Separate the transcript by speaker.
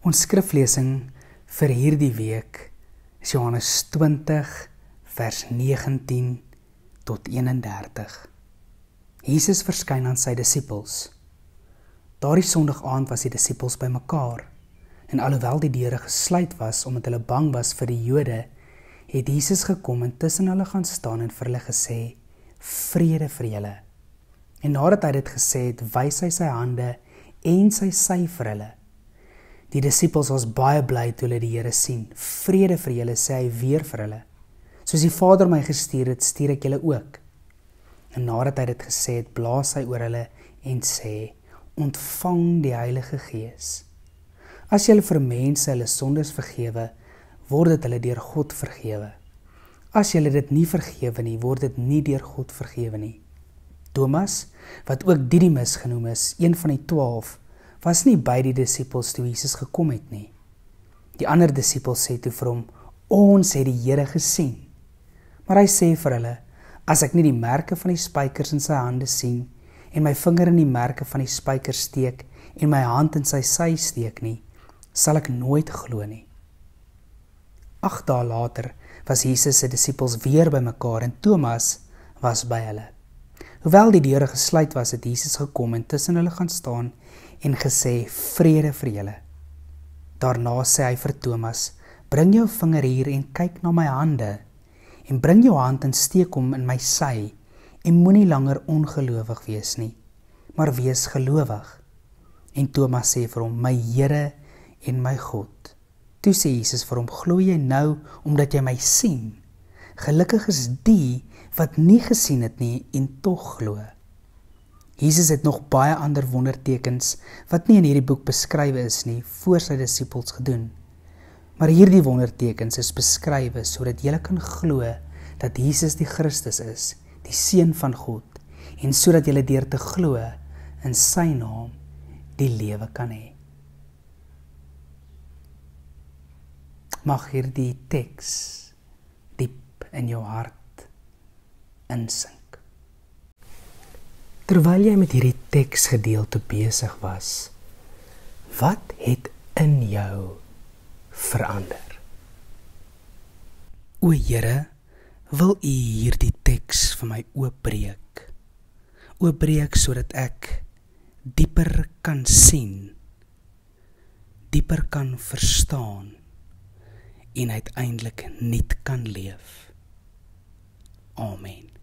Speaker 1: Ons skriflesing vir hierdie week is Johannes 20 vers 19 tot 31. Jesus verskyn aan sy disippels. Daardie Sondag aand was die disippels bymekaar, en alhoewel die deure gesluit was omdat hulle bang was vir die Jode, het Jesus gekom en tussen hulle gaan staan en vir hulle gesê, vrede vir julle. En nadat hy dit gesê het, wys hy sy hande en sy sy vir hulle. Die disippels was baie bly toe hulle die Here sien. Vrede vir julle, sê hy weer vir hulle. Soos die Vader my gestuur het, stuur ek julle ook. En nadat hy dit gesê het, blaas hy oor hulle en sê, ontvang die Heilige Gees. As julle vir mense hulle sondes vergewe, word dit hulle deur God vergewe. As julle dit nie vergewe nie, word dit nie deur God vergewe nie. Thomas, wat ook Didimus genoem is, een van die 12, was nie by die disippels toe Jesus gekom het nie. Die ander disippels sê toe vir hom, ons het die Here gesien. Maar hy sê vir hulle, as ek nie die merke van die spykers in sy hande sien, en my vinger in die merke van die spykers steek, en my hand in sy sy steek nie, sal ek nooit glo nie. 8 dae later was Jesus se disippels weer bymekaar en Thomas was by hulle. Hoewel die deure gesluit was, het Jesus gekom en tussen hulle gaan staan en gesê, vrede vir julle. Daarna sê hy vir Thomas, bring jou vinger hier en kyk na my hande, en bring jou hand en steek hom in my sy, en moenie langer ongelowig wees nie, maar wees gelowig. En Thomas sê vir hom, my Here en my God. Toe sê Jesus vir hom, glo jy nou, omdat jy my sien? Gelukkig is die, wat nie gesien het nie, en tog glo. Jesus het nog baie ander wondertekens, wat nie in hierdie boek beskrywe is nie, voor sy disippels gedoen. Maar hierdie wondertekens is beskrywe, sodat julle kan glo, dat Jesus die Christus is, die Seun van God, en sodat julle deur te glo, in sy naam, die lewe kan hê. Mag hierdie teks diep in jou hart insink. Terwyl jy met hierdie teksgedeelte besig was, wat het in jou verander? O Here, wil U hierdie teks vir my oopbreek? Oopbreek sodat ek dieper kan sien, dieper kan verstaan en uiteindelik nuut kan leef. Amen.